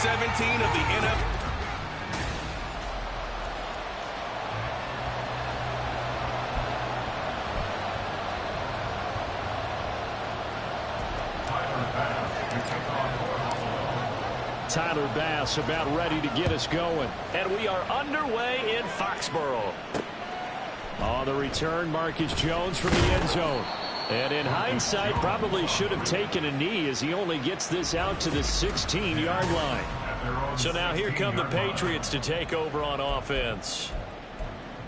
17 of the NFL. Tyler Bass about ready to get us going. And we are underway in Foxborough. On the return, Marcus Jones from the end zone. And in hindsight, probably should have taken a knee as he only gets this out to the 16-yard line. So now here come the Patriots to take over on offense.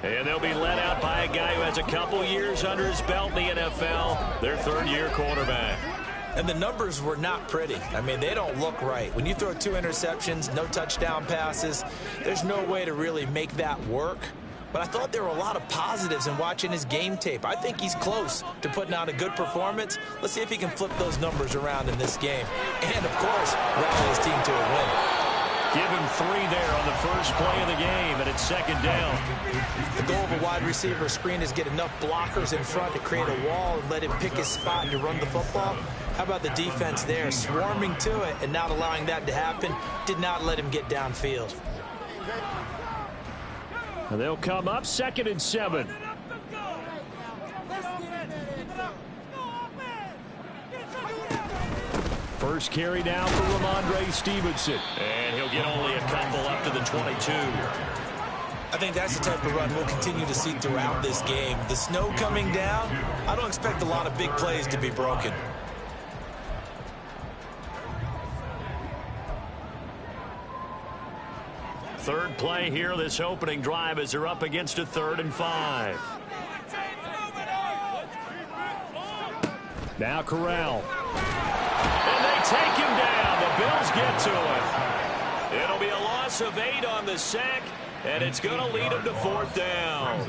And they'll be led out by a guy who has a couple years under his belt in the NFL, their third-year quarterback. And the numbers were not pretty. I mean, they don't look right. When you throw 2 interceptions, no touchdown passes, there's no way to really make that work. But I thought there were a lot of positives in watching his game tape. I think he's close to putting out a good performance. Let's see if he can flip those numbers around in this game. And, of course, rally his team to a win. Give him 3 there on the first play of the game, and it's second down. The goal of a wide receiver screen is get enough blockers in front to create a wall and let him pick his spot to run the football. How about the defense there, swarming to it and not allowing that to happen? Did not let him get downfield. They'll come up 2nd and 7. First carry now for Ramondre Stevenson. And he'll get only a couple up to the 22. I think that's the type of run we'll continue to see throughout this game. The snow coming down, I don't expect a lot of big plays to be broken. Third play here, this opening drive, as they're up against a 3rd and 5. Now Corral. And they take him down. The Bills get to it. It'll be a loss of 8 on the sack, and it's going to lead them to 4th down.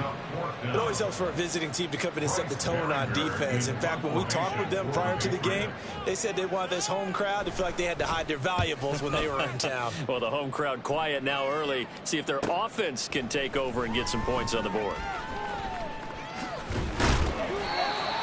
It always helps for a visiting team to come in and set the tone on defense. In fact, when we talked with them prior to the game, they said they wanted this home crowd to feel like they had to hide their valuables when they were in town. Well, the home crowd quiet now early. See if their offense can take over and get some points on the board.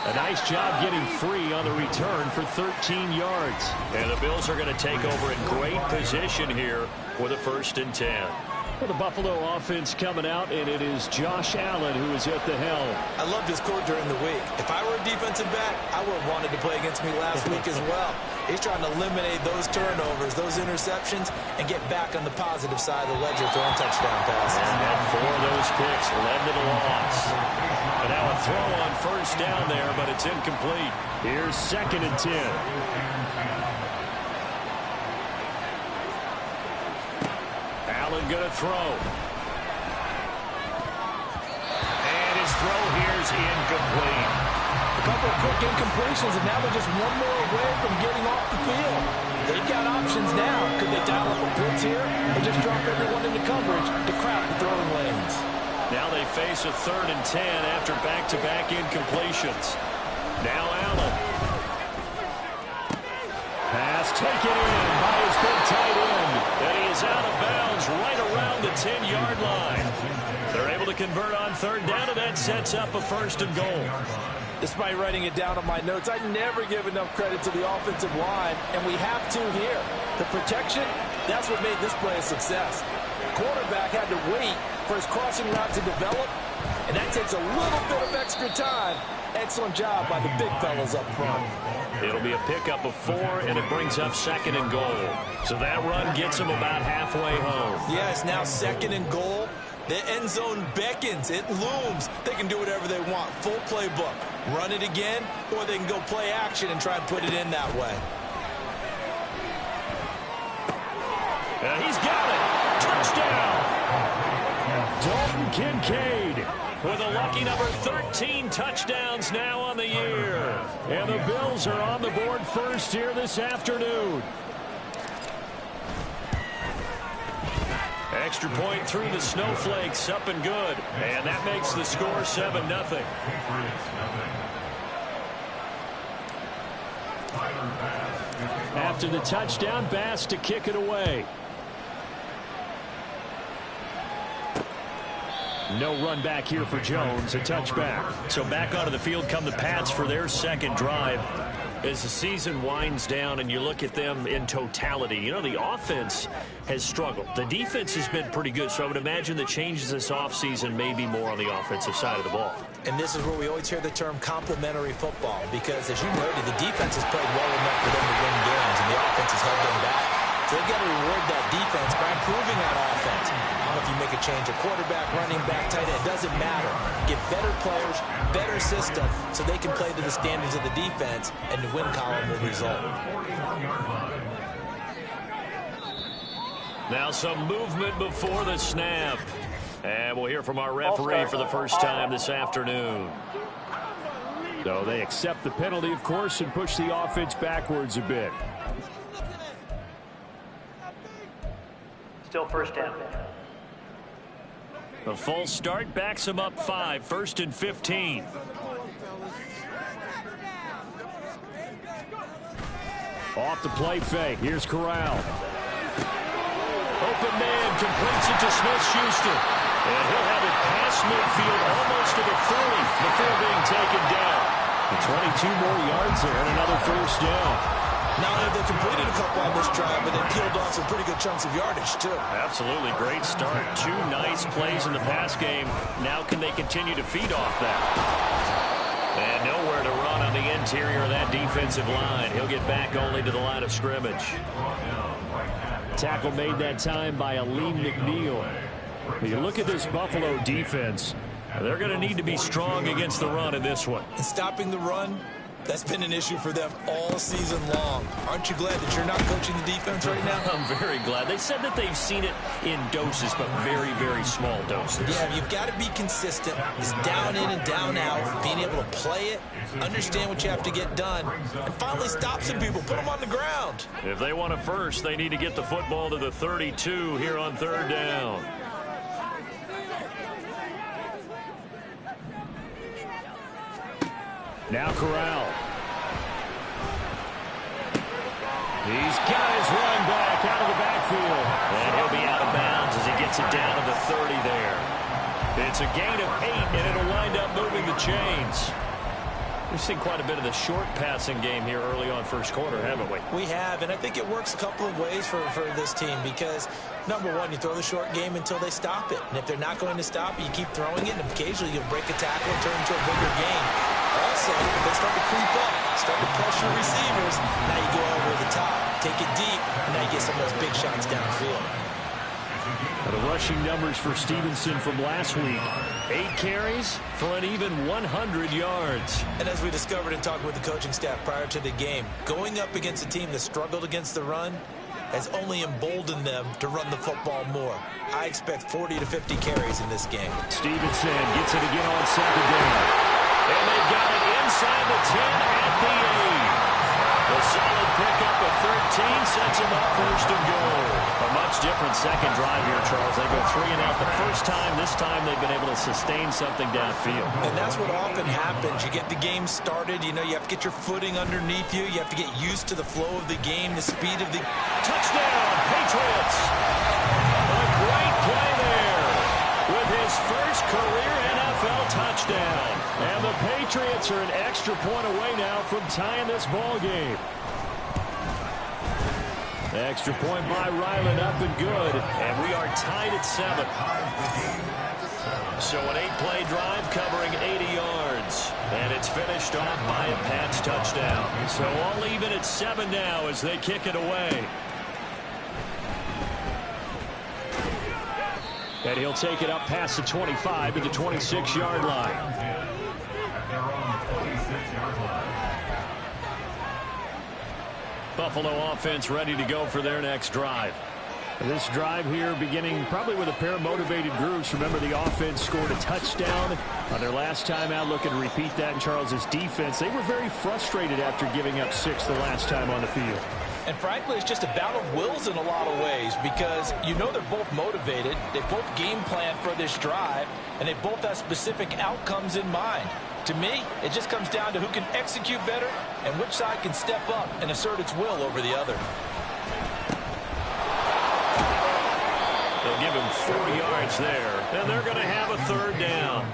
A nice job getting free on the return for 13 yards. And the Bills are going to take over in great position here with a 1st and 10. Well, the Buffalo offense coming out, and it is Josh Allen who is at the helm. I loved his quote during the week. If I were a defensive back, I would have wanted to play against me last week as well. He's trying to eliminate those turnovers, those interceptions, and get back on the positive side of the ledger, throwing touchdown passes. And 4 of those picks led to the loss. And now a throw on 1st down there, but it's incomplete. Here's 2nd and 10. Allen going to throw. And his throw here is incomplete. A couple of quick incompletions, and now they're just one more away from getting off the field. They've got options now. Could they dial up a blitz here or just drop everyone into coverage to crowd the throwing lanes? Now they face a 3rd and 10 after back-to-back incompletions. Now Allen. Pass taken in by his big tight end. And he is out of bounds right around the 10-yard line. They're able to convert on 3rd down, and that sets up a 1st and goal. Despite writing it down on my notes, I never give enough credit to the offensive line, and we have to here. The protection, that's what made this play a success. Quarterback had to wait for his crossing route to develop, and that takes a little bit of extra time. Excellent job by the big fellas up front. It'll be a pickup of 4, and it brings up 2nd and goal. So that run gets them about halfway home. Yeah, it's now 2nd and goal. The end zone beckons. It looms. They can do whatever they want. Full playbook. Run it again, or they can go play action and try and put it in that way. And he's got it. Touchdown. Dalton Kincaid with a lucky number 13 touchdowns now on the year. And the Bills are on the board first here this afternoon. Extra point through the snowflakes, up and good. And that makes the score 7-0. After the touchdown, Bass to kick it away. No run back here for Jones, a touchback. So back onto the field come the Pats for their 2nd drive. as the season winds down and you look at them in totality, you know, the offense has struggled. The defense has been pretty good, so I would imagine the changes this offseason may be more on the offensive side of the ball. And this is where we always hear the term complementary football, because, as you noted, the defense has played well enough for them to win games, and the offense has held them back. So they've got to reward that defense by improving that offense. I don't know if you make a change, a quarterback, running back, tight end, it doesn't matter. Get better players, better system, so they can play to the standards of the defense, and the win column will result. Now some movement before the snap. And we'll hear from our referee for the first time this afternoon. So they accept the penalty, of course, and push the offense backwards a bit. Still first down. A false start backs them up 5, 1st and 15. Off the play fake. Here's Corral. Open man completes it to Smith-Schuster. And he'll have it past midfield almost to the 30 before being taken down. 22 more yards there and another first down. Not only have they completed a couple on this drive, but they peeled off some pretty good chunks of yardage, too. Absolutely. Great start. 2 nice plays in the pass game. Now can they continue to feed off that? And nowhere to run on the interior of that defensive line. He'll get back only to the line of scrimmage. Tackle made that time by Aleem McNeil. When you look at this Buffalo defense, they're going to need to be strong against the run in this one. And stopping the run, that's been an issue for them all season long. Aren't you glad that you're not coaching the defense right now? I'm very glad. They said that they've seen it in doses, but very, very small doses. Yeah, you've got to be consistent. It's down in and down out, being able to play it, understand what you have to get done, and finally stop some people, put them on the ground. If they want a first, they need to get the football to the 32 here on 3rd down. Now Corral. He's got his run back out of the backfield. And he'll be out of bounds as he gets it down to the 30 there. It's a gain of 8, and it'll wind up moving the chains. We've seen quite a bit of the short passing game here early on first quarter, haven't we? We have, and I think it works a couple of ways for this team because, number one, you throw the short game until they stop it. And if they're not going to stop it, you keep throwing it, and occasionally you'll break a tackle and turn it into a bigger game. Also, if they start to creep up, start to pressure receivers, now you go over the top, take it deep, and now you get some of those big shots downfield. The rushing numbers for Stevenson from last week. 8 carries for an even 100 yards. And as we discovered in talking with the coaching staff prior to the game, going up against a team that struggled against the run has only emboldened them to run the football more. I expect 40 to 50 carries in this game. Stevenson gets it again on 2nd down. And they've got it inside the 10 at the 8. A solid pickup of 13 sets them up 1st and goal. A much different second drive here, Charles. They go 3 and out the first time. This time they've been able to sustain something downfield. And that's what often happens. You get the game started. You know, you have to get your footing underneath you. You have to get used to the flow of the game, the speed of the... Touchdown, Patriots! A great play there with his first career NFL touchdown. And the Patriots are an extra point away now from tying this ball game. Extra point by Ryland, up and good. And we are tied at 7. So an 8-play drive covering 80 yards. And it's finished off by a Pats touchdown. So all even at 7 now as they kick it away. And he'll take it up past the 25 to the 26-yard line. Buffalo offense ready to go for their next drive. This drive here beginning probably with a pair of motivated groups. Remember, the offense scored a touchdown on their last time out. Looking to repeat that in Charles's defense. They were very frustrated after giving up 6 the last time on the field. And frankly, it's just a battle of wills in a lot of ways because you know they're both motivated. They both game plan for this drive, and they both have specific outcomes in mind. To me, it just comes down to who can execute better and which side can step up and assert its will over the other. They'll give him 40 yards there, and they're going to have a 3rd down.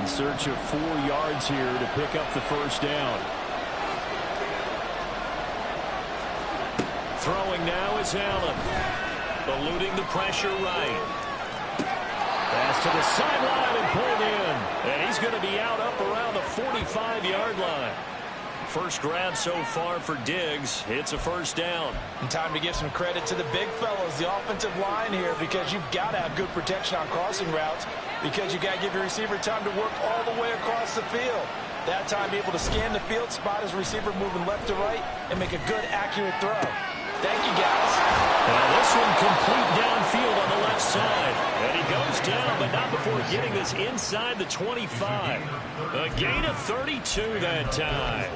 In search of 4 yards here to pick up the first down. Throwing now is Allen. Eluding the pressure right. Pass to the sideline and pulled in. And he's going to be out up around the 45-yard line. First grab so far for Diggs. It's a first down. And time to give some credit to the big fellows, the offensive line here, because you've got to have good protection on crossing routes, because you got to give your receiver time to work all the way across the field. That time, be able to scan the field, spot his receiver moving left to right, and make a good, accurate throw. Thank you, guys. Now this one complete downfield on the left side. And he goes down, but not before getting this inside the 25. A gain of 32 that time.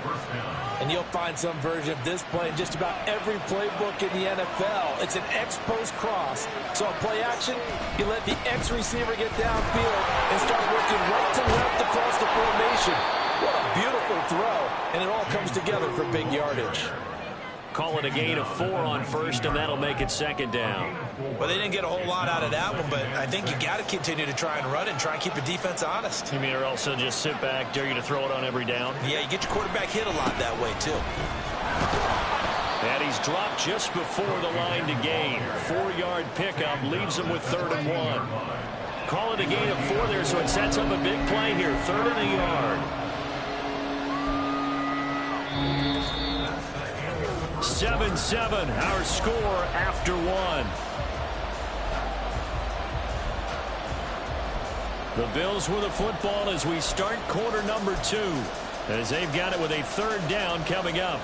And you'll find some version of this play in just about every playbook in the NFL. It's an X-post cross. So on play action, you let the X receiver get downfield and start working right to left across the formation. What a beautiful throw. And it all comes together for big yardage. Call it a gain of 4 on first, and that'll make it second down. Well, they didn't get a whole lot out of that one, but I think you got to continue to try and run and try and keep the defense honest. You mean or also just sit back, dare you to throw it on every down? Yeah, you get your quarterback hit a lot that way, too. And he's dropped just before the line to gain. 4-yard pickup leaves him with 3rd and 1. Call it a gain of 4 there, so it sets up a big play here. 3rd and a yard. 7-7, our score after 1. The Bills with the football as we start quarter number 2. As they've got it with a 3rd down coming up.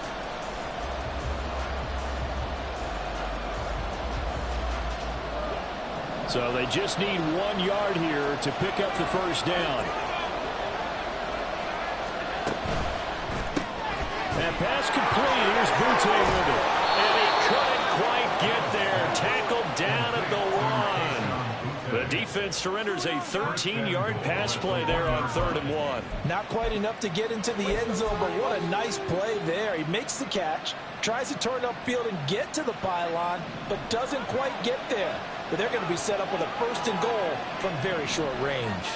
So they just need 1 yard here to pick up the first down. And pass complete. Here's Butte with it. And he couldn't quite get there. Tackled down at the 1. The defense surrenders a 13-yard pass play there on 3rd and 1. Not quite enough to get into the end zone, but what a nice play there. He makes the catch, tries to turn upfield and get to the pylon, but doesn't quite get there. But they're going to be set up with a 1st and goal from very short range.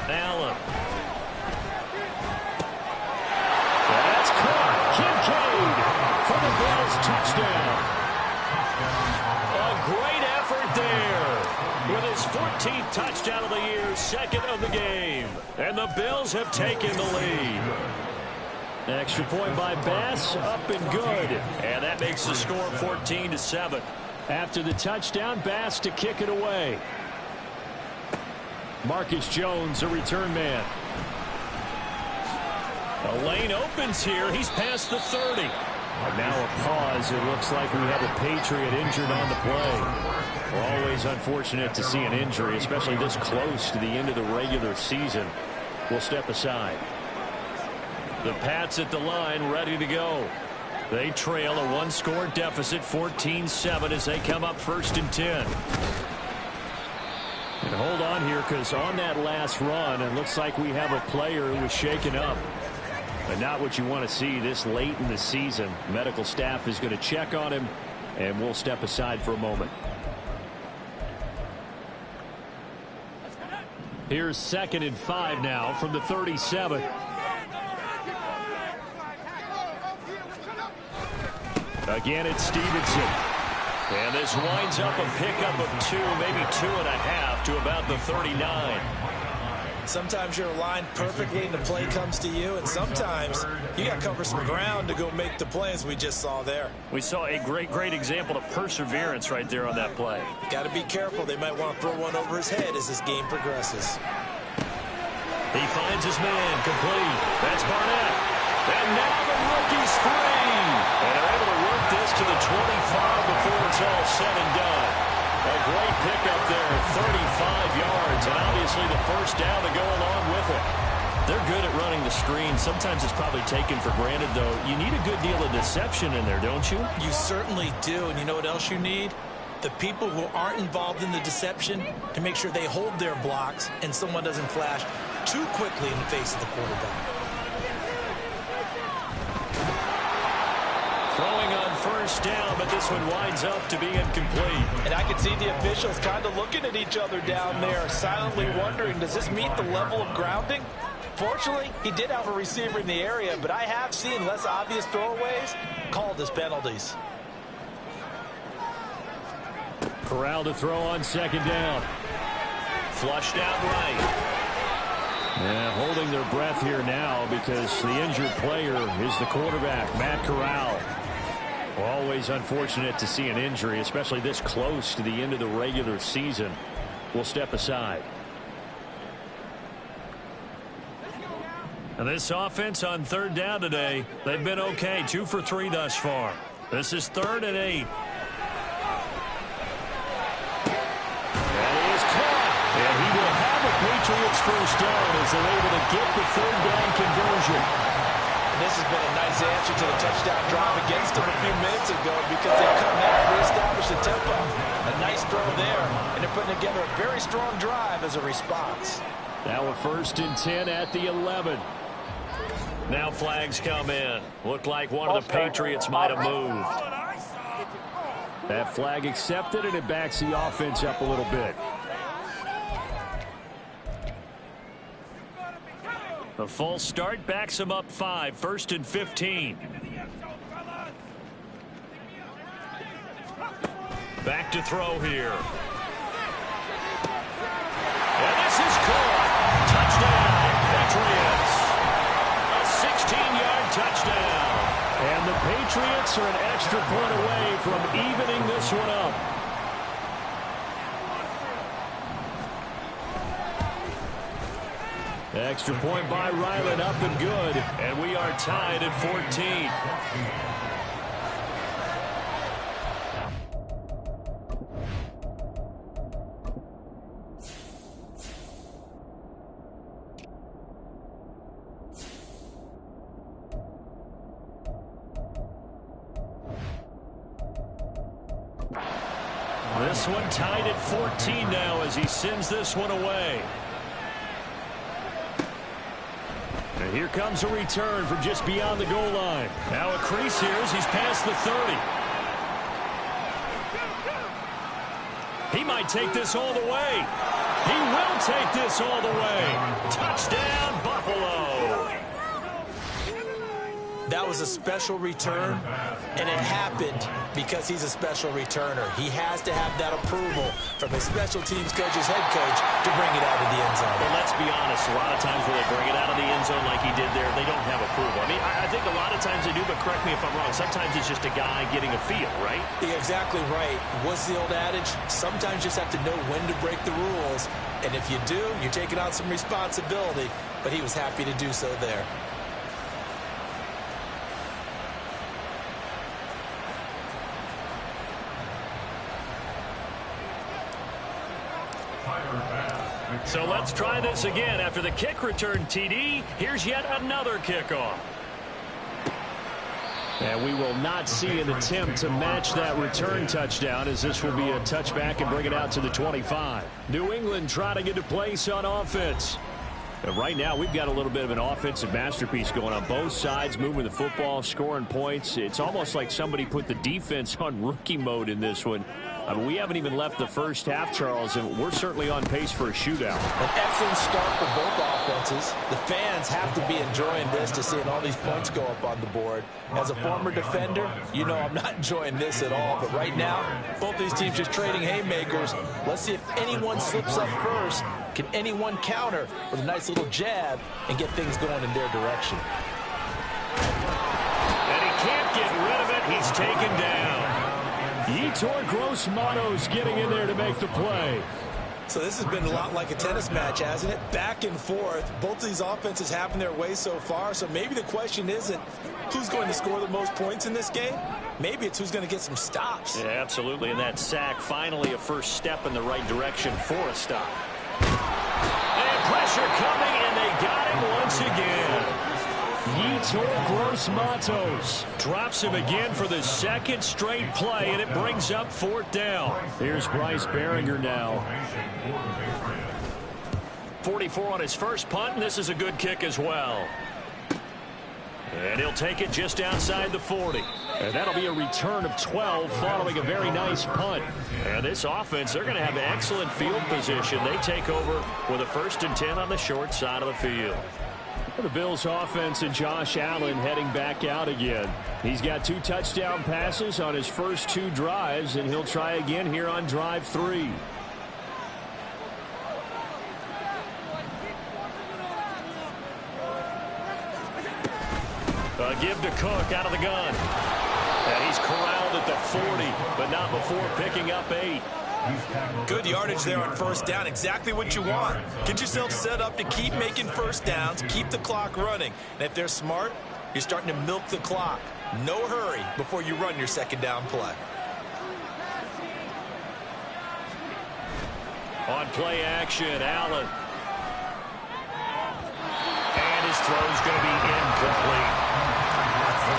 Allen. That's caught. Kincaid for the Bills touchdown. A great effort there. With his 14th touchdown of the year, 2nd of the game. And the Bills have taken the lead. Extra point by Bass, up and good. And that makes the score 14-7. After the touchdown, Bass to kick it away. Marcus Jones, a return man. A lane opens here. He's past the 30. And now a pause. It looks like we have a Patriot injured on the play. Always unfortunate to see an injury, especially this close to the end of the regular season. We'll step aside. The Pats at the line, ready to go. They trail a 1-score deficit, 14-7, as they come up 1st and 10. And hold on here, because on that last run, it looks like we have a player who was shaken up. But not what you want to see this late in the season. Medical staff is going to check on him, and we'll step aside for a moment. Here's 2nd and 5 now from the 37. Again, it's Stevenson. And this winds up a pickup of 2, maybe 2.5 to about the 39. Sometimes you're aligned perfectly and the play comes to you, and sometimes you got to cover some ground to go make the play, as we just saw there. We saw a great example of perseverance right there on that play. Got to be careful. They might want to throw one over his head as this game progresses. He finds his man, complete. That's Barnett. And now the rookie's free. And they're able to work this to the 25 before it's all said and done. A great pickup there, 35 yards, and obviously the first down to go along with it. They're good at running the screen. Sometimes it's probably taken for granted, though. You need a good deal of deception in there, don't you? You certainly do, and you know what else you need? The people who aren't involved in the deception to make sure they hold their blocks and someone doesn't flash too quickly in the face of the quarterback. Throwing on 1st first down, but this one winds up to be incomplete. And I can see the officials kind of looking at each other down there, silently wondering, does this meet the level of grounding? Fortunately, he did have a receiver in the area, but I have seen less obvious throwaways called as penalties. Corral to throw on second down. Flushed out right. Yeah, holding their breath here now because the injured player is the quarterback, Matt Corral. Always unfortunate to see an injury, especially this close to the end of the regular season. We'll step aside. And this offense on third down today, they've been okay. 2 for 3 thus far. This is 3rd and 8. And he will have a Patriots first down as they're able to get the third down conversion. This has been a nice answer to the touchdown drive against them a few minutes ago because they come out and reestablish the tempo. A nice throw there, and they're putting together a very strong drive as a response. Now a 1st and 10 at the 11. Now flags come in. Looked like one of the Patriots might have moved. That flag accepted, and it backs the offense up a little bit. The false start backs him up 5. 1st and 15. Back to throw here. And this is caught. Touchdown, Patriots. A 16-yard touchdown. And the Patriots are an extra point away from evening this one up. Extra point by Ryland, up and good. And we are tied at 14. This one tied at 14 now as he sends this one away. And here comes a return from just beyond the goal line. Now a crease here as he's past the 30. He might take this all the way. He will take this all the way. Touchdown, Buffalo. That was a special return, and it happened because he's a special returner. He has to have that approval from his special teams coach's head coach to bring it out of the end zone. Well, let's be honest. A lot of times when they bring it out of the end zone like he did there, they don't have approval. I mean, I think a lot of times they do, but correct me if I'm wrong. Sometimes it's just a guy getting a feel, right? You're exactly right. What's the old adage? Sometimes you just have to know when to break the rules. And if you do, you're taking on some responsibility. But he was happy to do so there. So let's try this again. After the kick return TD, here's yet another kickoff. And we will not see an attempt to match that return touchdown, as this will be a touchback and bring it out to the 25. New England trying to get a place on offense. And right now, we've got a little bit of an offensive masterpiece going on both sides, moving the football, scoring points. It's almost like somebody put the defense on rookie mode in this one. I mean, we haven't even left the first half, Charles, and we're certainly on pace for a shootout. An excellent start for both offenses. The fans have to be enjoying this to seeing all these points go up on the board. As a former defender, you know I'm not enjoying this at all. But right now, both these teams just trading haymakers. Let's see if anyone slips up first. Can anyone counter with a nice little jab and get things going in their direction? And he can't get rid of it. He's taken down. Yetur Gross-Matos getting in there to make the play. So this has been a lot like a tennis match, hasn't it? Back and forth. Both of these offenses having their way so far. So maybe the question isn't who's going to score the most points in this game. Maybe it's who's going to get some stops. Yeah, absolutely. And that sack, finally a first step in the right direction for a stop. And pressure coming, and they got him once again. Yetur Gross-Matos drops him again for the second straight play, and it brings up 4th down. Here's Bryce Behringer now. 44 on his first punt, and this is a good kick as well. And he'll take it just outside the 40. And that'll be a return of 12 following a very nice punt. And this offense, they're going to have excellent field position. They take over with a 1st and 10 on the short side of the field. The Bills offense and Josh Allen heading back out again. He's got 2 touchdown passes on his first 2 drives, and he'll try again here on drive 3. Give to Cook out of the gun. And he's corralled at the 40, but not before picking up 8. Good yardage there on 1st down. Exactly what you want. Get yourself set up to keep making 1st downs, keep the clock running. And if they're smart, you're starting to milk the clock. No hurry before you run your 2nd down play. On play action, Allen. And his throw's going to be incomplete.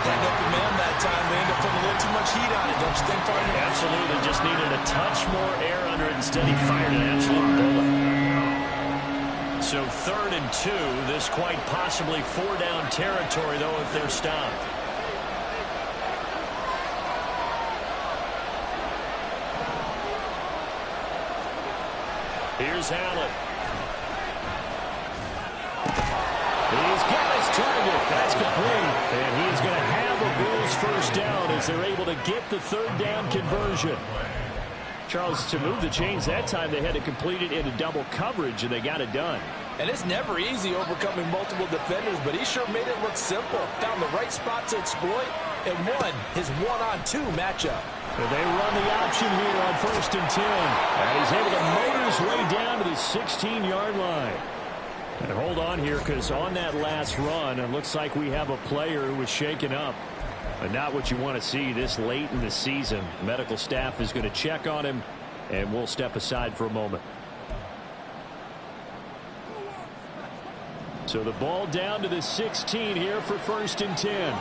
That open man that time, they end up putting a little too much heat on it, don't you think, partner? Absolutely, just needed a touch more air under it. Instead, he fired an absolute bullet. So 3rd and 2, this quite possibly 4-down territory, though, if they're stopped. Here's Allen. He's got his target. That's complete. And he's going to have a Bills 1st down as they're able to get the 3rd down conversion. Charles, to move the chains that time, they had to complete it into double coverage, and they got it done. And it's never easy overcoming multiple defenders, but he sure made it look simple. Found the right spot to exploit and won his 1-on-2 matchup. And they run the option here on 1st and 10. And he's able to motor his way down to the 16-yard line. And hold on here, because on that last run, it looks like we have a player who was shaken up. But not what you want to see this late in the season. Medical staff is going to check on him, and we'll step aside for a moment. So the ball down to the 16 here for 1st and 10.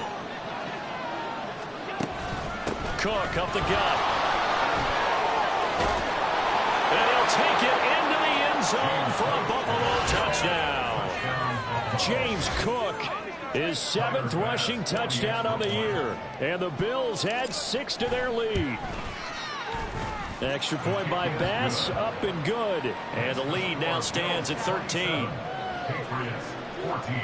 Cook up the gut. And he'll take it into the end zone for a Buffalo touchdown. James Cook, his 7th rushing touchdown on the year. And the Bills add 6 to their lead. Extra point by Bass, up and good. And the lead now stands at 13. Patriots 14.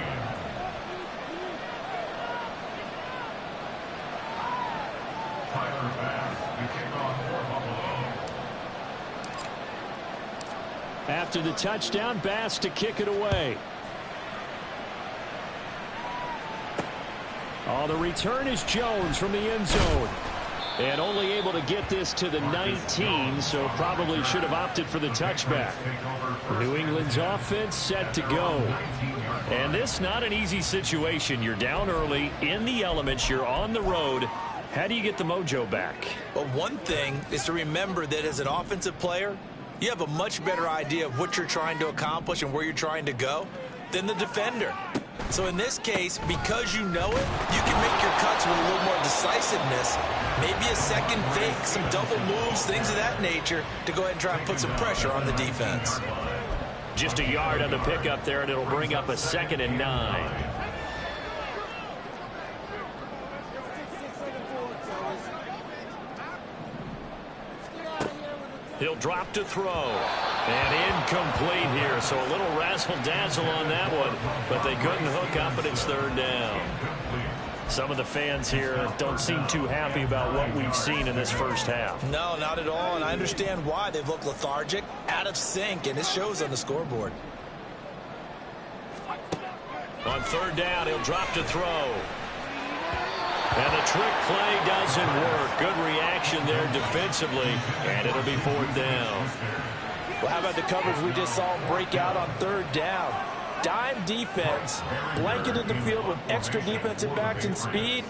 Tyler Bass to kick off for Buffalo. After the touchdown, Bass to kick it away. Oh, the return is Jones from the end zone. And only able to get this to the 19, so probably should have opted for the touchback. New England's offense set to go. And this not an easy situation. You're down early, in the elements, you're on the road. How do you get the mojo back? Well, one thing is to remember that as an offensive player, you have a much better idea of what you're trying to accomplish and where you're trying to go than the defender. So in this case, because you know it, you can make your cuts with a little more decisiveness. Maybe a second fake, some double moves, things of that nature to go ahead and try and put some pressure on the defense. Just a yard on the pickup there, and it'll bring up a 2nd and 9. He'll drop to throw. And incomplete here, so a little razzle-dazzle on that one, but they couldn't hook up, and it's 3rd down. Some of the fans here don't seem too happy about what we've seen in this first half. No, not at all, and I understand why. They've looked lethargic, out of sync, and it shows on the scoreboard. On 3rd down, he'll drop to throw. And the trick play doesn't work. Good reaction there defensively, and it'll be 4th down. Well, how about the coverage we just saw break out on 3rd down? Dime defense, blanketed the field with extra defensive backs and speed,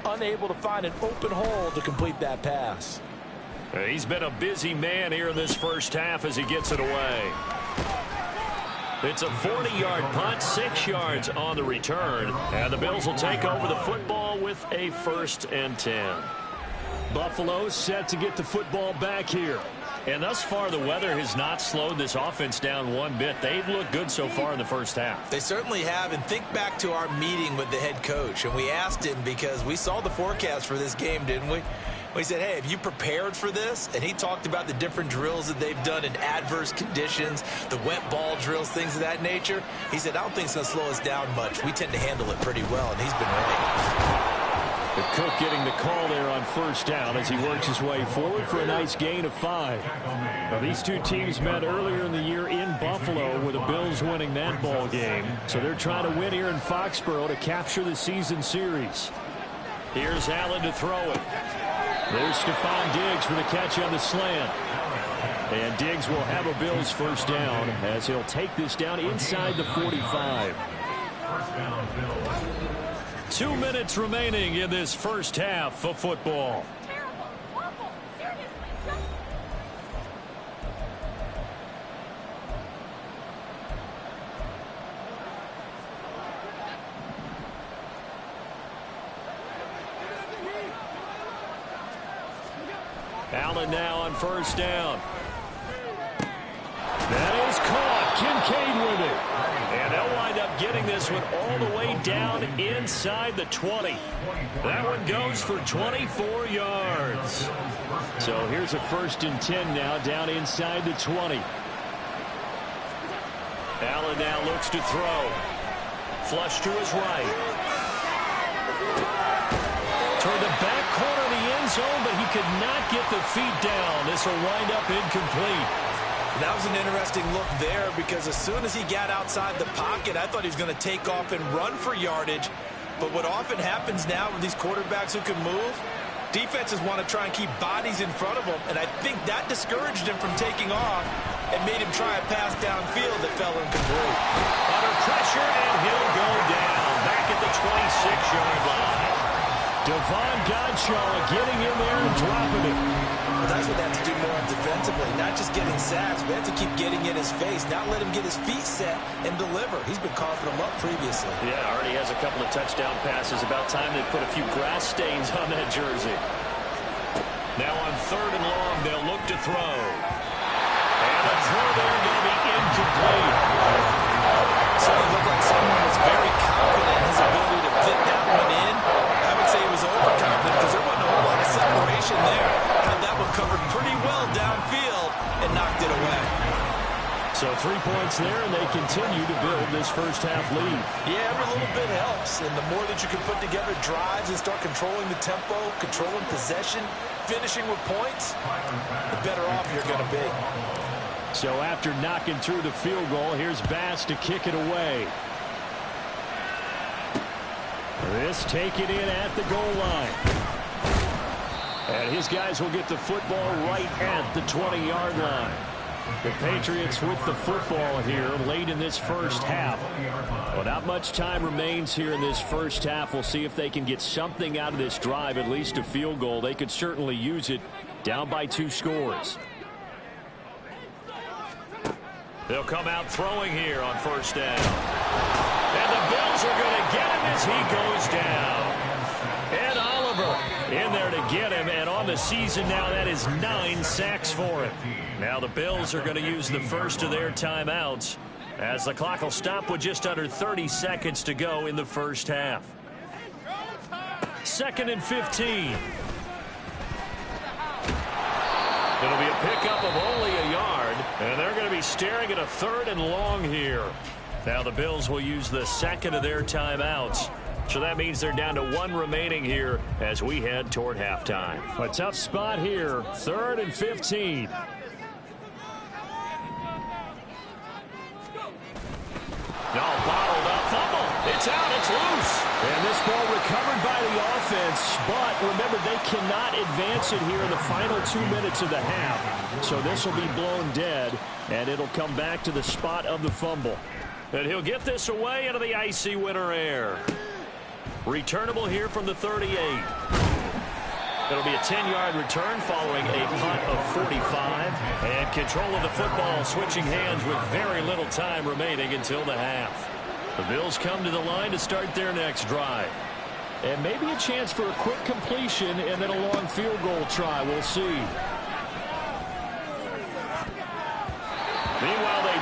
unable to find an open hole to complete that pass. He's been a busy man here in this first half as he gets it away. It's a 40-yard punt, 6 yards on the return, and the Bills will take over the football with a 1st and 10. Buffalo set to get the football back here. And thus far, the weather has not slowed this offense down one bit. They've looked good so far in the first half. They certainly have. And think back to our meeting with the head coach. And we asked him, because we saw the forecast for this game, didn't we? We said, hey, have you prepared for this? And he talked about the different drills that they've done in adverse conditions, the wet ball drills, things of that nature. He said, I don't think it's going to slow us down much. We tend to handle it pretty well, and he's been right. The Cook getting the call there on first down as he works his way forward for a nice gain of 5. Now, these two teams met earlier in the year in Buffalo, with the Bills winning that ball game. So they're trying to win here in Foxborough to capture the season series. Here's Allen to throw it. There's Stephon Diggs for the catch on the slant. And Diggs will have a Bills first down as he'll take this down inside the 45. 2 minutes remaining in this first half of football. Allen now on first down. That is caught. Kincaid with it. And they'll wind up getting this one all the way down inside the 20. That one goes for 24 yards. So here's a 1st and 10 now down inside the 20. Allen now looks to throw. Flush to his right. Toward the back corner of the end zone, but he could not get the feet down. This will wind up incomplete. That was an interesting look there, because as soon as he got outside the pocket, I thought he was going to take off and run for yardage. But what often happens now with these quarterbacks who can move, defenses want to try and keep bodies in front of them, and I think that discouraged him from taking off and made him try a pass downfield that fell incomplete. Under pressure, and he'll go down back at the 26-yard line. Devon Godshaw getting in there and dropping it. Well, that's what they have to do more defensively, not just getting sacks, but have to keep getting in his face, not let him get his feet set and deliver. He's been carving them up previously. Yeah, already has a couple of touchdown passes. About time they put a few grass stains on that jersey. Now on 3rd and long, they'll look to throw. And the throw there going to be incomplete. So it looked like someone was very confident in his ability to fit that one in. I would say he was overconfident, because there wasn't a whole lot of separation there. Had that one covered pretty well downfield and knocked it away. So 3 points there, and they continue to build this first half lead. Yeah, every little bit helps. And the more that you can put together drives and start controlling the tempo, controlling possession, finishing with points, the better off you're going to be. So after knocking through the field goal, here's Bass to kick it away. This taken in at the goal line. And his guys will get the football right at the 20-yard line. The Patriots with the football here late in this first half. Well, not much time remains here in this first half. We'll see if they can get something out of this drive, at least a field goal. They could certainly use it, down by 2 scores. They'll come out throwing here on first down. And the Bills are going to get him as he goes down. And Oliver in there to get him. And on the season now, that is 9 sacks for him. Now the Bills are going to use the first of their timeouts, as the clock will stop with just under 30 seconds to go in the first half. 2nd and 15. It'll be a pickup of only a yard, and they're going to be staring at a 3rd and long here. Now the Bills will use the second of their timeouts. So that means they're down to 1 remaining here as we head toward halftime. A tough spot here, 3rd and 15. No, bottled up, fumble. It's out, it's loose. And this ball recovered by the offense, but remember, they cannot advance it here in the final 2 minutes of the half. So this will be blown dead, and it'll come back to the spot of the fumble. And he'll get this away into the icy winter air. Returnable here from the 38. It'll be a 10-yard return following a punt of 45. And control of the football switching hands with very little time remaining until the half. The Bills come to the line to start their next drive. And maybe a chance for a quick completion and then a long field goal try. We'll see.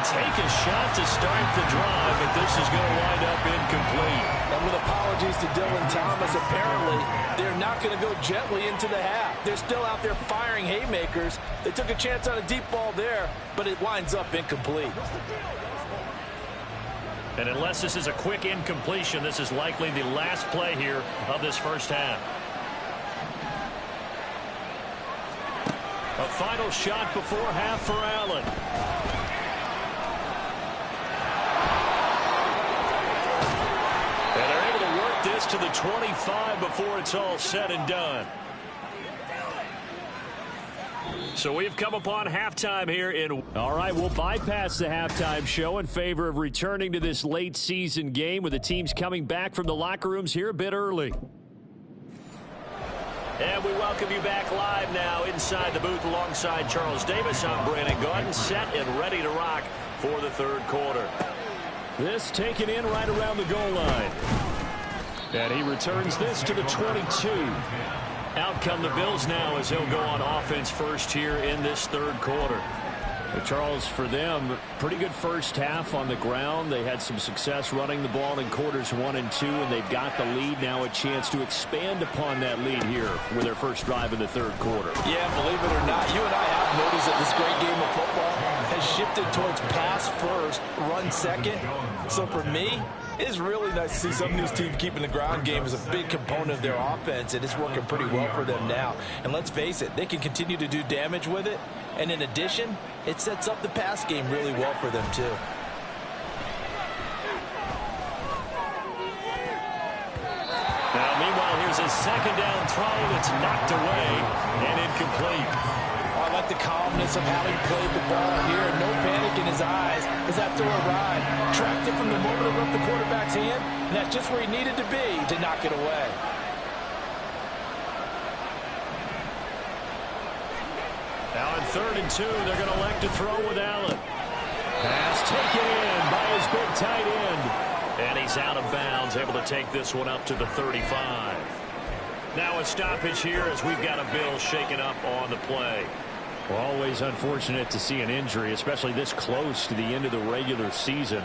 take a shot to start the drive, but this is going to wind up incomplete. And with apologies to Dylan Thomas, apparently they're not going to go gently into the half. They're still out there firing haymakers. They took a chance on a deep ball there, but it winds up incomplete. And unless this is a quick incompletion, this is likely the last play here of this first half. A final shot before half for Allen. And they're able to work this to the 25 before it's all said and done. So we've come upon halftime here in... All right, we'll bypass the halftime show in favor of returning to this late season game with the teams coming back from the locker rooms here a bit early. And we welcome you back live now inside the booth alongside Charles Davis. I'm Brandon Gaudin, set and ready to rock for the third quarter. This taken in right around the goal line. And he returns this to the 22. Out come the Bills now as he'll go on offense first here in this third quarter. But Charles, for them, pretty good first half on the ground. They had some success running the ball in quarters 1 and 2, and they've got the lead now, a chance to expand upon that lead here with their first drive in the third quarter. Yeah, believe it or not, you and I have noticed that this great game of football has shifted towards pass first, run second. So for me, it's really nice to see some of these teams keeping the ground game as a big component of their offense, and it's working pretty well for them now. And let's face it, they can continue to do damage with it. And in addition, it sets up the pass game really well for them, too. Now, meanwhile, here's a second down throw that's knocked away and incomplete. I like the calmness of how he played the ball here. No panic in his eyes as after a ride, tracked it from the moment it left the quarterback's hand, and that's just where he needed to be to knock it away. Now on 3rd and 2, they're going to elect to throw with Allen. Pass taken in by his big tight end. And he's out of bounds, able to take this one up to the 35. Now a stoppage here as we've got a Bill shaken up on the play. Well, always unfortunate to see an injury, especially this close to the end of the regular season.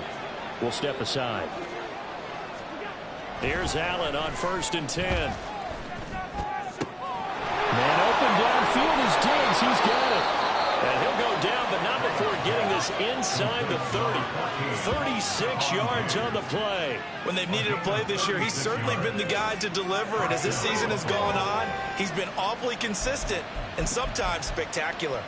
We'll step aside. Here's Allen on 1st and 10. Man open downfield is Diggs. He's got it. And he'll go down, but not before getting this inside the 30. 36 yards on the play. When they've needed a play this year, he's certainly been the guy to deliver. And as this season has gone on, he's been awfully consistent and sometimes spectacular.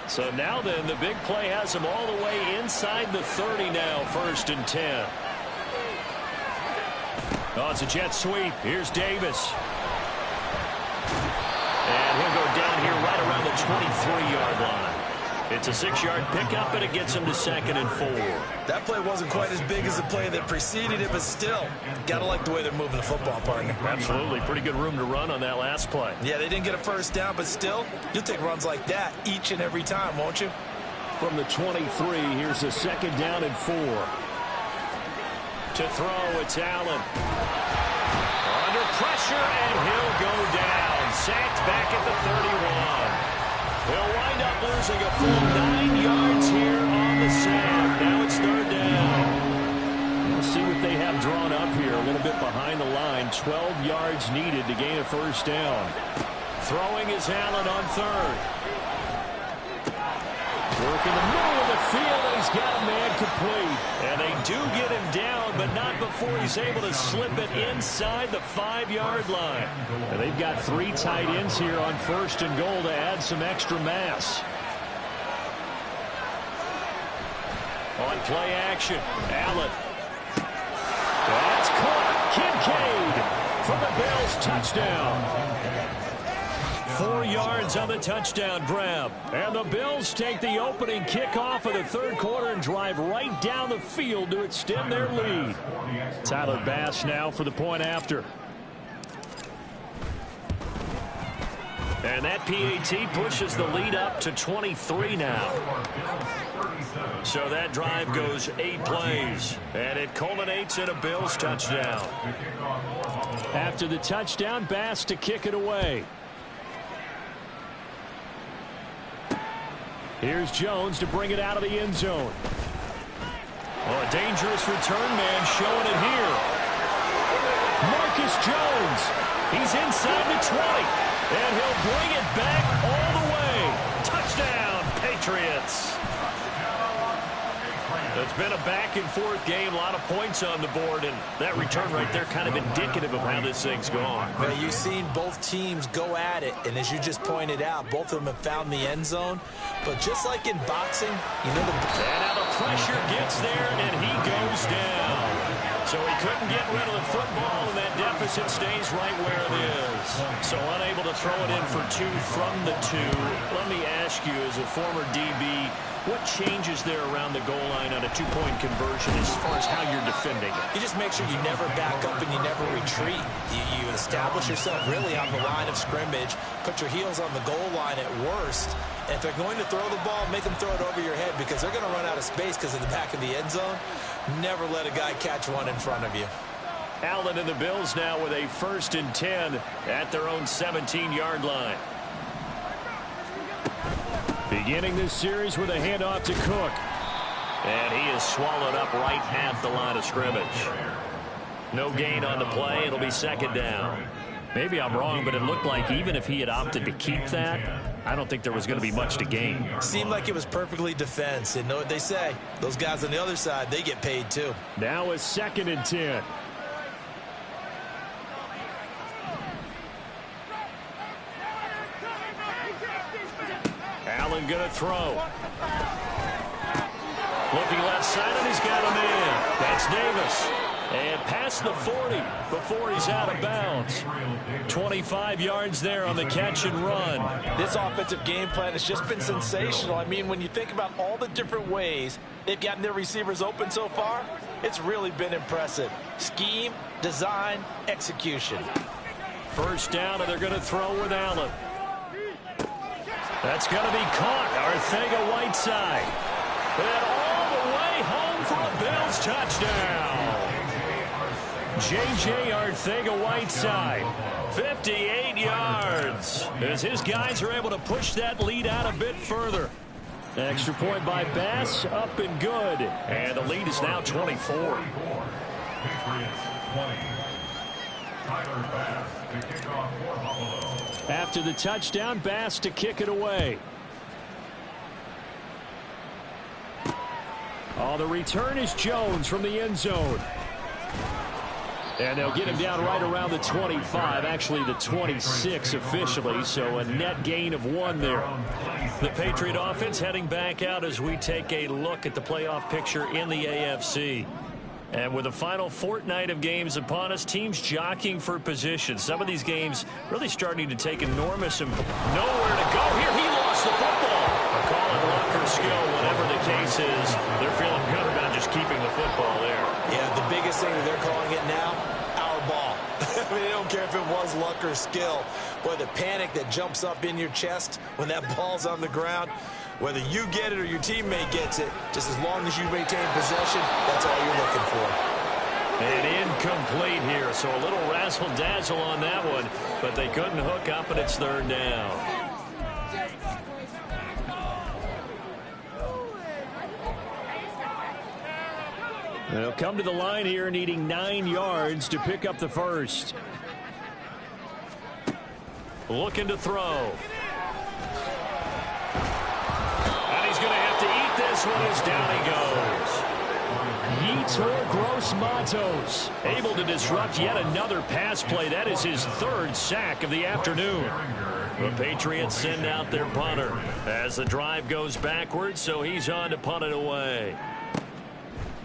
So now then, the big play has him all the way inside the 30 now, 1st and 10. Oh, it's a jet sweep. Here's Davis. And he'll go down here right around the 23-yard line. It's a 6-yard pickup, and it gets him to 2nd and 4. That play wasn't quite as big as the play that preceded it, but still, gotta like the way they're moving the football, partner. Absolutely. Pretty good room to run on that last play. Yeah, they didn't get a first down, but still, you'll take runs like that each and every time, won't you? From the 23, here's a 2nd down and 4. To throw, it's Allen. Under pressure, and he'll go down. Sacked back at the 31. He'll wind up losing a full 9 yards here on the sack. Now it's 3rd down. We'll see what they have drawn up here. A little bit behind the line. 12 yards needed to gain a first down. Throwing is Allen on 3rd. Work in the middle of the field, and he's got a man complete. And they do get him down, but not before he's able to slip it inside the 5-yard line. And they've got 3 tight ends here on 1st and goal to add some extra mass. On play action, Allen. That's caught. Kincaid for the Bills touchdown. 4 yards on the touchdown grab. And the Bills take the opening kickoff of the third quarter and drive right down the field to extend their lead. Tyler Bass now for the point after. And that PAT pushes the lead up to 23 now. So that drive goes 8 plays. And it culminates in a Bills touchdown. After the touchdown, Bass to kick it away. Here's Jones to bring it out of the end zone. Oh, a dangerous return man showing it here. Marcus Jones. He's inside the 20. And he'll bring it back all the way. Touchdown, Patriots. It's been a back-and-forth game, a lot of points on the board, and that return right there kind of indicative of how this thing's gone. Well, you've seen both teams go at it, and as you just pointed out, both of them have found the end zone. But just like in boxing, you know the... And now the pressure gets there, and he goes down. So he couldn't get rid of the football, and that deficit stays right where it is. So unable to throw it in for 2 from the 2. Let me ask you, as a former DB, what changes there around the goal line on a 2-point conversion as far as how you're defending it? You just make sure you never back up and you never retreat. You establish yourself really on the line of scrimmage, put your heels on the goal line at worst, and if they're going to throw the ball, make them throw it over your head because they're going to run out of space because of the back of the end zone. Never let a guy catch one in front of you. Allen and the Bills now with a 1st and 10 at their own 17-yard line. Beginning this series with a handoff to Cook. And he is swallowed up right at the line of scrimmage. No gain on the play. It'll be 2nd down. Maybe I'm wrong, but it looked like even if he had opted to keep that, I don't think there was going to be much to gain. Seemed like it was perfectly defense. And know what they say? Those guys on the other side, they get paid too. Now it's 2nd and 10. Allen going to throw. Looking left side, and he's got a man. That's Davis. And past the 40 before he's out of bounds. 25 yards there on the catch and run. This offensive game plan has just been sensational. I mean, when you think about all the different ways they've gotten their receivers open so far, it's really been impressive. Scheme, design, execution. 1st down, and they're going to throw with Allen. That's going to be caught. Arcega-Whiteside. And all the way home for a Bills touchdown. J.J. Arcega-Whiteside, 58 yards, as his guys are able to push that lead out a bit further. Extra point by Bass, up and good. And the lead is now 24. Patriots 20. Tyler Bass to kick off for Buffalo. After the touchdown, Bass to kick it away. Oh, the return is Jones from the end zone. And they'll get him down right around the 25, actually the 26 officially, so a net gain of 1 there. The Patriot offense heading back out as we take a look at the playoff picture in the AFC. And with the final fortnight of games upon us, teams jockeying for position. Some of these games really starting to take enormous nowhere to go here. He lost the football. A call it luck or skill, whatever the case is. They're feeling good about just keeping the football there. Yeah, the biggest thing that they're calling it now, our ball. I mean, they don't care if it was luck or skill. Boy, the panic that jumps up in your chest when that ball's on the ground, whether you get it or your teammate gets it, just as long as you maintain possession, that's all you're looking for. And incomplete here, so a little razzle-dazzle on that one, but they couldn't hook up, and it's 3rd down. They'll come to the line here needing 9 yards to pick up the 1st. Looking to throw. And he's going to have to eat this one as down he goes. Yetur Gross-Matos able to disrupt yet another pass play. That is his 3rd sack of the afternoon. The Patriots send out their punter as the drive goes backwards, so he's on to punt it away.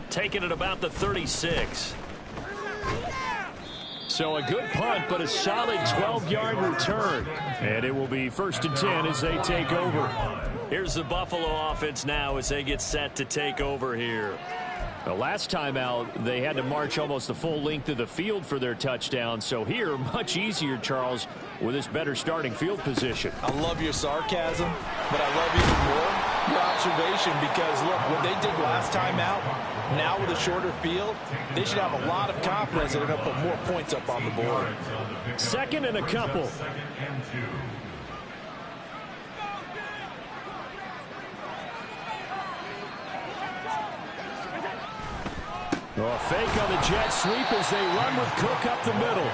Taking it about the 36. So a good punt, but a solid 12-yard return. And it will be 1st and 10 as they take over. Here's the Buffalo offense now as they get set to take over here. The last time out, they had to march almost the full length of the field for their touchdown. So here, much easier, Charles, with this better starting field position. I love your sarcasm, but I love even more your observation because, look, what they did last time out, now with a shorter field, they should have a lot of confidence that they're going to put more points up on the board. 2nd and a couple. Well, a fake on the jet sweep as they run with Cook up the middle.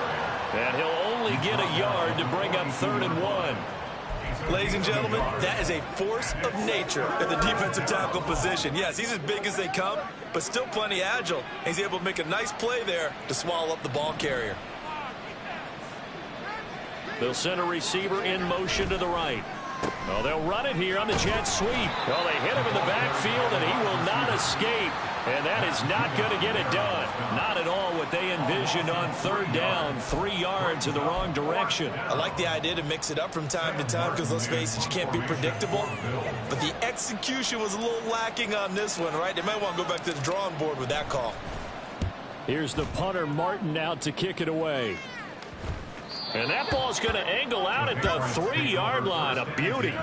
And he'll only get a yard to bring up 3rd and 1. Ladies and gentlemen, that is a force of nature in the defensive tackle position. Yes, he's as big as they come, but still plenty agile. He's able to make a nice play there to swallow up the ball carrier. They'll send a receiver in motion to the right. Well, they'll run it here on the jet sweep. Well, they hit him in the backfield, and he will not escape. And that is not going to get it done. Not at all what they envisioned on 3rd down. 3 yards in the wrong direction. I like the idea to mix it up from time to time because, let's face it, you can't be predictable. But the execution was a little lacking on this one, right? They might want to go back to the drawing board with that call. Here's the punter, Martin, out to kick it away. And that ball's going to angle out at the 3-yard line. A beauty.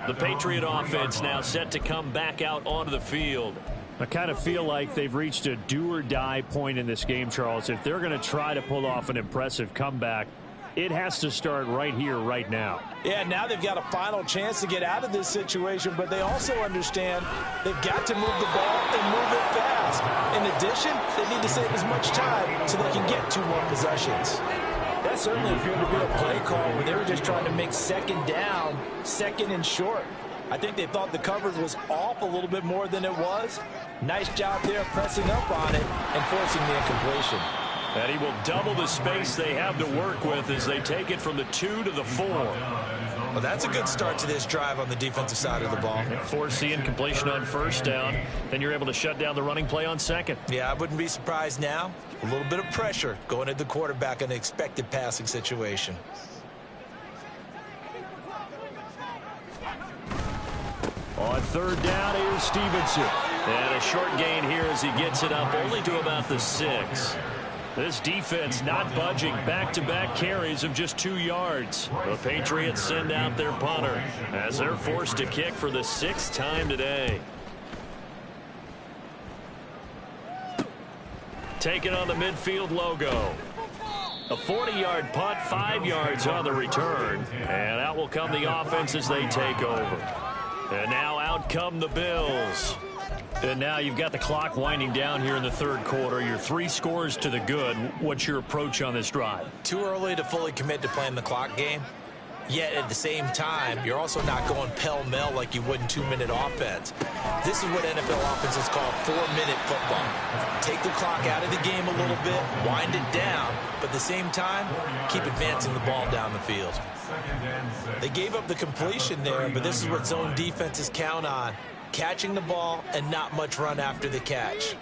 The Patriot offense now set to come back out onto the field. I kind of feel like they've reached a do-or-die point in this game, Charles. If they're going to try to pull off an impressive comeback, it has to start right here, right now. Yeah, now they've got a final chance to get out of this situation, but they also understand they've got to move the ball and move it fast. In addition, they need to save as much time so they can get 2 more possessions. That certainly appeared to be a play call where they were just trying to make 2nd down, 2nd and short. I think they thought the coverage was off a little bit more than it was. Nice job there pressing up on it and forcing the incompletion. And he will double the space they have to work with as they take it from the 2 to the 4. Well, that's a good start to this drive on the defensive side of the ball. Force the incompletion on 1st down. Then you're able to shut down the running play on 2nd. Yeah, I wouldn't be surprised now. A little bit of pressure going at the quarterback in an expected passing situation. On 3rd down, here's Stevenson. And a short gain here as he gets it up only to about the 6. This defense not budging. Back-to-back carries of just 2 yards. The Patriots send out their punter as they're forced to kick for the 6th time today. Taking on the midfield logo. A 40-yard punt, 5 yards on the return. And out will come the offense as they take over. And now out come the Bills. And now you've got the clock winding down here in the 3rd quarter. You're 3 scores to the good. What's your approach on this drive? Too early to fully commit to playing the clock game. Yet at the same time, you're also not going pell-mell like you would in 2-minute offense. This is what NFL offenses call 4-minute football. Take the clock out of the game a little bit, wind it down, but at the same time, keep advancing the ball down the field. They gave up the completion there, but this is what zone defenses count on. Catching the ball and not much run after the catch.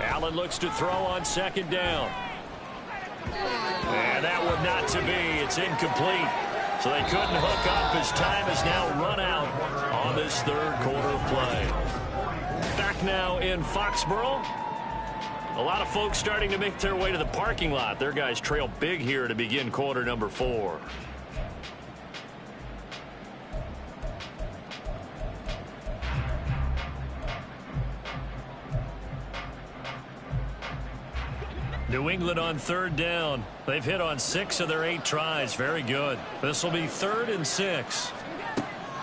Allen looks to throw on 2nd down. And that one not to be. It's incomplete. So they couldn't hook up as time is now run out on this 3rd quarter of play. Back now in Foxborough. A lot of folks starting to make their way to the parking lot. Their guys trail big here to begin quarter number 4. New England on 3rd down. They've hit on 6 of their 8 tries. Very good. This will be 3rd and 6.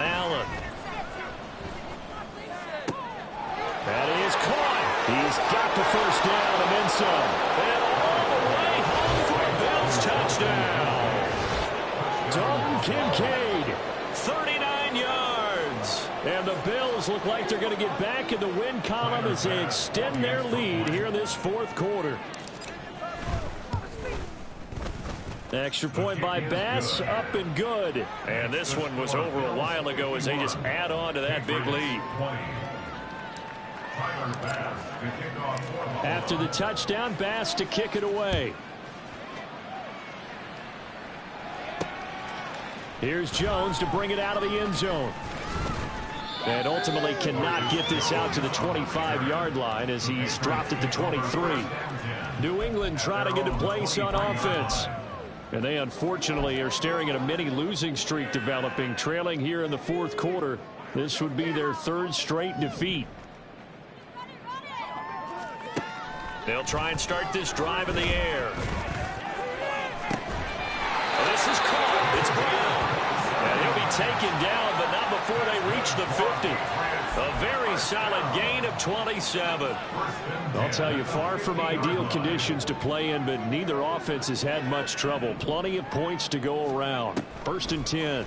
Allen. That is caught. He's got the 1st down and then some. And all the way home for a Bills touchdown. Dalton Kincaid, 39 yards. And the Bills look like they're going to get back in the win column as they extend their lead here in this 4th quarter. Extra point by Bass, up and good. And this one was over a while ago as they just add on to that big lead. After the touchdown, Bass to kick it away. Here's Jones to bring it out of the end zone. And ultimately cannot get this out to the 25-yard line as he's dropped at the 23. New England trotting into place on offense. And they unfortunately are staring at a mini losing streak developing, trailing here in the 4th quarter. This would be their 3rd straight defeat. They'll try and start this drive in the air. And this is caught. It's Brown. And he'll be taken down, but not before they reach the 50. A very solid gain of 27. I'll tell you, far from ideal conditions to play in, but neither offense has had much trouble. Plenty of points to go around. 1st and 10.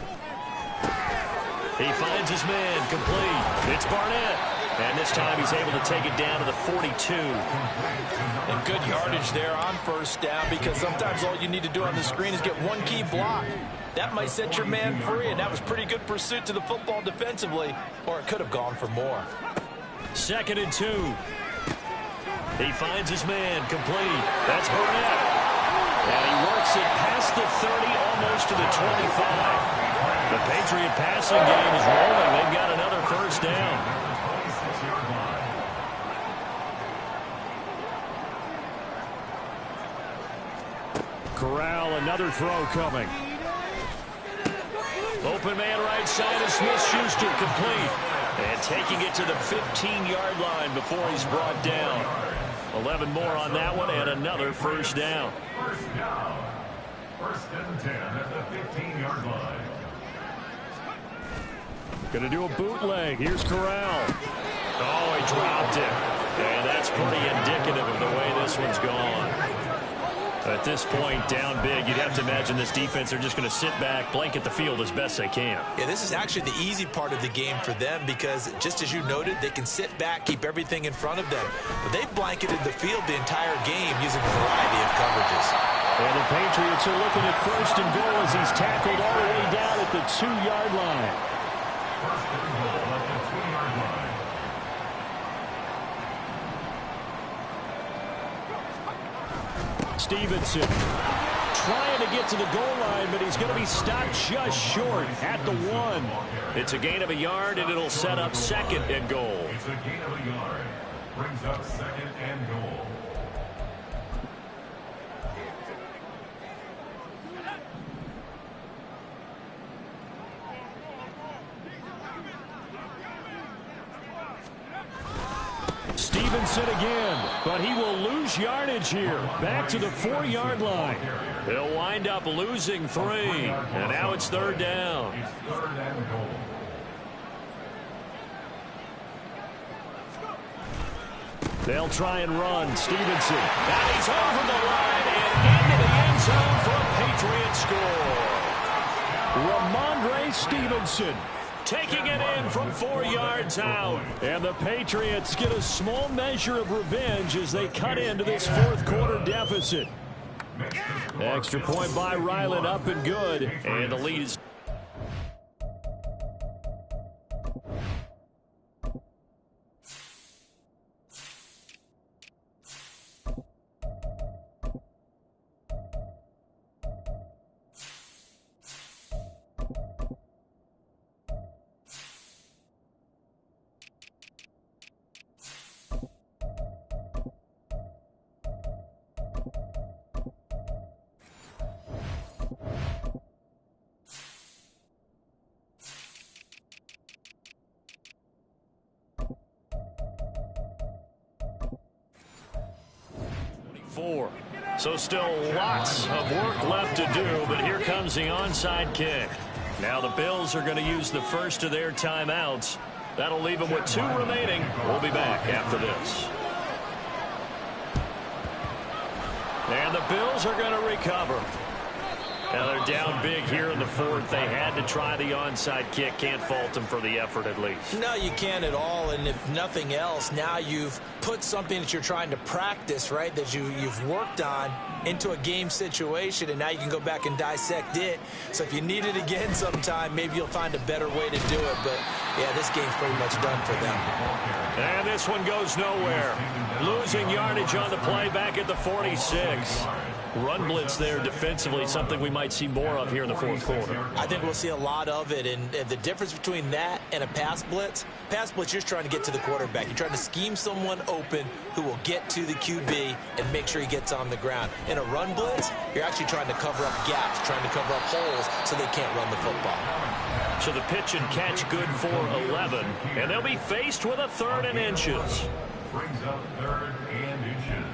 He finds his man, complete. It's Barnett. And this time he's able to take it down to the 42. And good yardage there on 1st down, because sometimes all you need to do on the screen is get one key block. That might set your man free, and that was pretty good pursuit to the football defensively, or it could have gone for more. 2nd and 2. He finds his man, complete. That's Barnett. And he works it past the 30, almost to the 25. The Patriot passing game is rolling. They've got another 1st down. Corral, another throw coming. Open man right side of Smith-Schuster, complete. And taking it to the 15-yard line before he's brought down. 11 more on that one, and another 1st down. 1st down. 1st and 10 at the 15-yard line. Going to do a bootleg. Here's Corral. Oh, he dropped it. And that's pretty indicative of the way this one's gone. At this point, down big, you'd have to imagine this defense are just going to sit back, blanket the field as best they can. Yeah, this is actually the easy part of the game for them, because just as you noted, they can sit back, keep everything in front of them. But they've blanketed the field the entire game using a variety of coverages. And the Patriots are looking at 1st and goal as he's tackled all the way down at the 2-yard line. 1st and goal at the 2-yard line. Stevenson trying to get to the goal line, but he's going to be stopped just short at the 1. It's a gain of a yard, and it'll set up 2nd and goal. It's a gain of a yard. Brings up 2nd and goal. Stevenson again, but he will lose yardage here. Back to the 4-yard line. They'll wind up losing 3, and now it's 3rd down. It's 3rd and goal. They'll try and run. Stevenson. And he's over the line and into the end zone for a Patriot score. Ramondre Stevenson taking it in from 4 yards out. And the Patriots get a small measure of revenge as they cut into this 4th quarter deficit. Extra point by Ryland, up and good. And the lead is... So still lots of work left to do, but here comes the onside kick. Now the Bills are going to use the first of their timeouts. That'll leave them with 2 remaining. We'll be back after this. And the Bills are going to recover. Now they're down big here in the 4th. They had to try the onside kick. Can't fault them for the effort at least. No, you can't at all. And if nothing else, now you've put something that you're trying to practice, right, that you've worked on into a game situation, and now you can go back and dissect it. So if you need it again sometime, maybe you'll find a better way to do it. But, yeah, this game's pretty much done for them. And this one goes nowhere. Losing yardage on the play back at the 46. Run blitz there defensively, something we might see more of here in the 4th quarter. I think we'll see a lot of it, and the difference between that and a pass blitz, you're just trying to get to the quarterback. You're trying to scheme someone open who will get to the QB and make sure he gets on the ground. In a run blitz, you're actually trying to cover up gaps, trying to cover up holes so they can't run the football. So the pitch and catch good for 11, and they'll be faced with a 3rd and inches. Brings up 3rd and inches.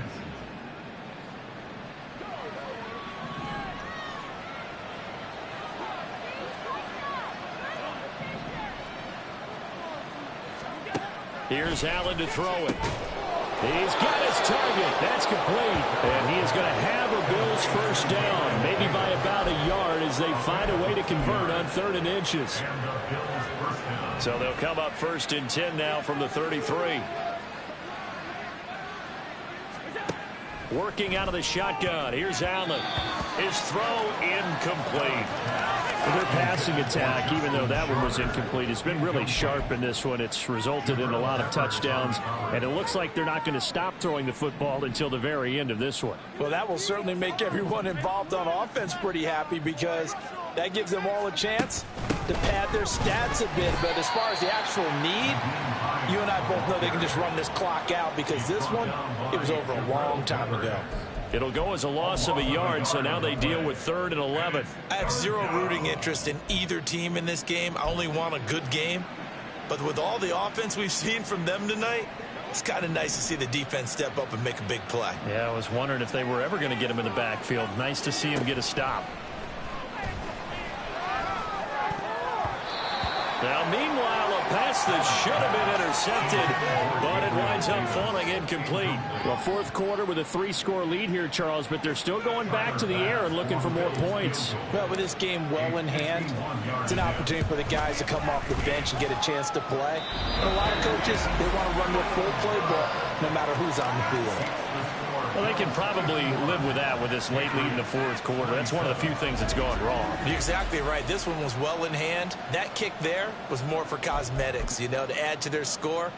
Here's Allen to throw it. He's got his target. That's complete. And he is going to have a Bills first down, maybe by about a yard as they find a way to convert on 3rd and inches. So they'll come up 1st and 10 now from the 33. Working out of the shotgun. Here's Allen. His throw incomplete. Their passing attack, even though that one was incomplete, has been really sharp in this one. It's resulted in a lot of touchdowns, and it looks like they're not going to stop throwing the football until the very end of this one. Well, that will certainly make everyone involved on offense pretty happy because that gives them all a chance to pad their stats a bit. But as far as the actual need, you and I both know they can just run this clock out because this one, it was over a long time ago. It'll go as a loss of a yard, so now they deal with 3rd and 11. I have zero rooting interest in either team in this game. I only want a good game. But with all the offense we've seen from them tonight, it's kind of nice to see the defense step up and make a big play. Yeah, I was wondering if they were ever going to get him in the backfield. Nice to see him get a stop. Now, meanwhile, a pass that should have been intercepted, but it winds up falling incomplete. Well, 4th quarter with a 3-score lead here, Charles, but they're still going back to the air and looking for more points. Well, with this game well in hand, it's an opportunity for the guys to come off the bench and get a chance to play. And a lot of coaches, they want to run their full playbook no matter who's on the field. Well, they can probably live with that with this late lead in the 4th quarter. That's one of the few things that's gone wrong. You're exactly right. This one was well in hand. That kick there was more for cosmetics, you know, to add to their score.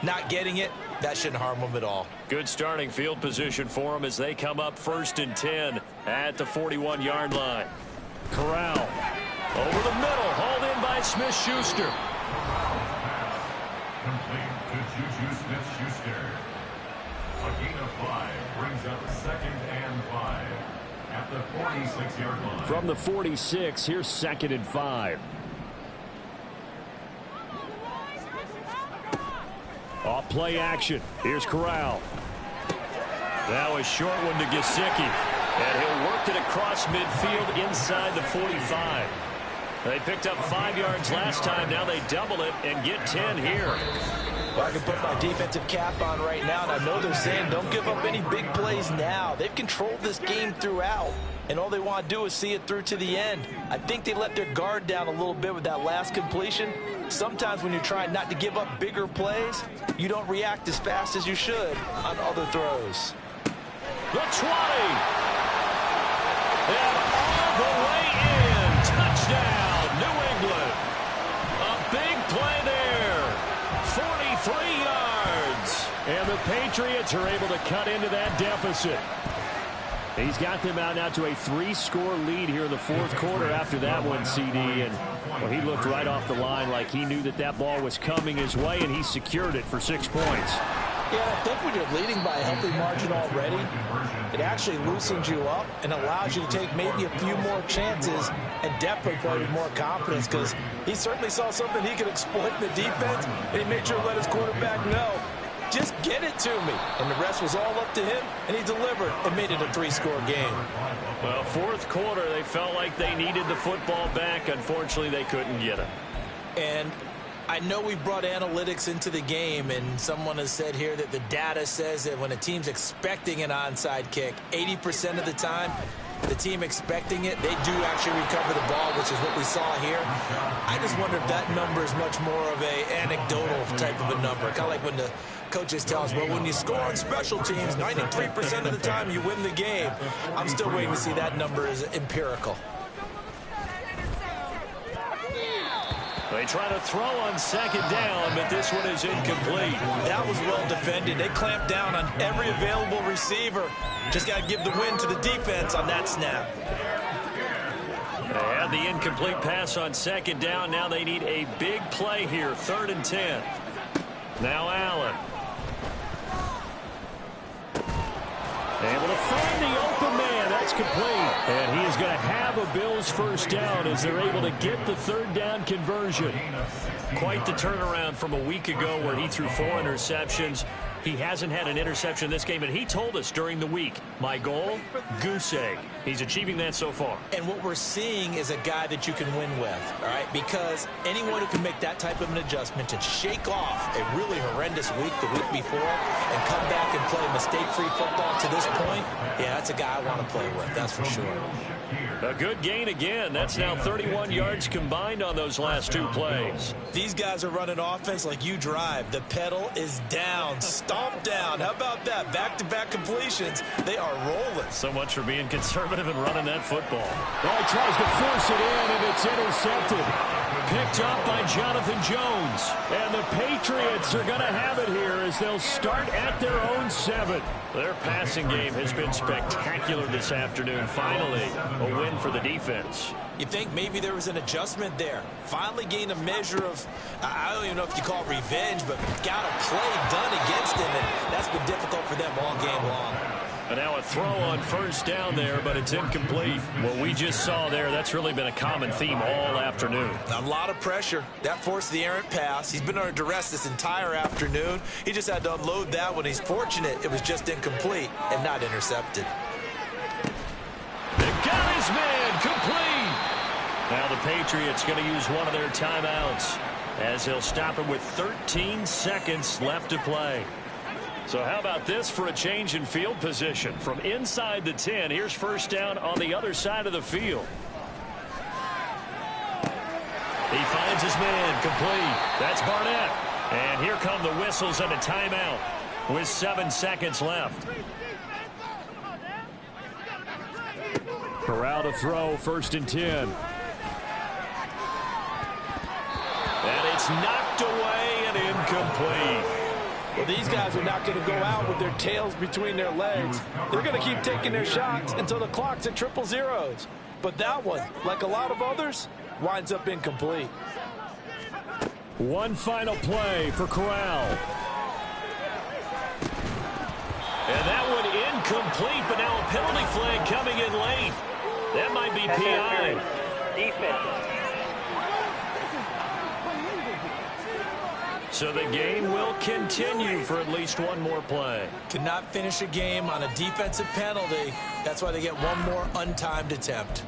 Not getting it, that shouldn't harm them at all. Good starting field position for them as they come up 1st and 10 at the 41-yard line. Corral. Over the middle, hauled in by Smith-Schuster. Complete to Juju Smith-Schuster. A gain of 5 brings up 2nd and 5 at the 46-yard line. From the 46, here's 2nd and 5. Off play action. Here's Corral. Now a short one to Gesicki. And he'll work it across midfield inside the 45. They picked up 5 yards last time. Now they double it and get 10 here. Well, I can put my defensive cap on right now, and I know they're saying don't give up any big plays now. They've controlled this game throughout, and all they want to do is see it through to the end. I think they let their guard down a little bit with that last completion. Sometimes when you're trying not to give up bigger plays, you don't react as fast as you should on other throws. The 20. And all the way in. Touchdown, New England. A big play there. 43 yards. And the Patriots are able to cut into that deficit. He's got them out now to a 3-score lead here in the 4th quarter after that one, CD. And well, he looked right off the line like he knew that that ball was coming his way, and he secured it for 6 points. Yeah, I think when you're leading by a healthy margin already, it actually loosens you up and allows you to take maybe a few more chances and definitely play with more confidence because he certainly saw something he could exploit in the defense, and he made sure to let his quarterback know, just get it to me. And the rest was all up to him, and he delivered and made it a 3-score game. Well, 4th quarter, they felt like they needed the football back. Unfortunately, they couldn't get it. And I know we brought analytics into the game, and someone has said here that the data says that when a team's expecting an onside kick, 80% of the time, the team expecting it, they do actually recover the ball, which is what we saw here. I just wonder if that number is much more of a anecdotal type of a number. Kind of like when the coaches tell us, well, when you score on special teams, 93% of the time you win the game. I'm still waiting to see that number is empirical. They try to throw on 2nd down, but this one is incomplete. That was well defended. They clamped down on every available receiver. Just got to give the win to the defense on that snap. They had the incomplete pass on 2nd down. Now they need a big play here, 3rd and 10. Now Allen. Able to find the open man. That's complete. And he is going to have a Bills first down as they're able to get the 3rd down conversion. Quite the turnaround from a week ago where he threw 4 interceptions. He hasn't had an interception in this game, and he told us during the week, my goal, goose egg. He's achieving that so far. And what we're seeing is a guy that you can win with, all right? Because anyone who can make that type of an adjustment to shake off a really horrendous week the week before and come back and play mistake-free football to this point, yeah, that's a guy I want to play with, that's for sure. A good gain again. That's now 31 yards combined on those last 2 plays. These guys are running offense like you drive. The pedal is down, stomped down. How about that? Back-to-back completions. They are rolling. So much for being conservative and running that football. Well, he tries to force it in, and it's intercepted. Picked up by Jonathan Jones. And the Patriots are going to have it here as they'll start at their own 7. Their passing game has been spectacular this afternoon. Finally, a win for the defense. You think maybe there was an adjustment there. Finally gained a measure of, I don't even know if you call it revenge, but got a play done against him, and that's been difficult for them all game long. And now a throw on first down there, but it's incomplete. What we just saw there, that's really been a common theme all afternoon. A lot of pressure. That forced the errant pass. He's been under duress this entire afternoon. He just had to unload that one. He's fortunate it was just incomplete and not intercepted. They got his man complete. Now the Patriots going to use one of their timeouts as they'll stop it with 13 seconds left to play. So how about this for a change in field position? From inside the 10, here's first down on the other side of the field. He finds his man complete. That's Barnett. And here come the whistles and a timeout with 7 seconds left. Corral to throw, 1st and 10. And it's knocked away and incomplete. Well, these guys are not going to go out with their tails between their legs. They're going to keep taking their shots until the clock's at 000. But that one, like a lot of others, winds up incomplete. One final play for Corral. And that one incomplete, but now a penalty flag coming in late. That might be PI. Defense. So the game will continue for at least one more play. Cannot finish a game on a defensive penalty. That's why they get one more untimed attempt.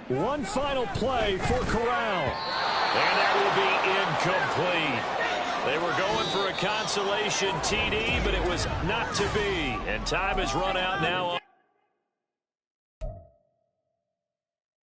One final play for Corral. And that will be incomplete. They were going for a consolation TD, but it was not to be. And time has run out now.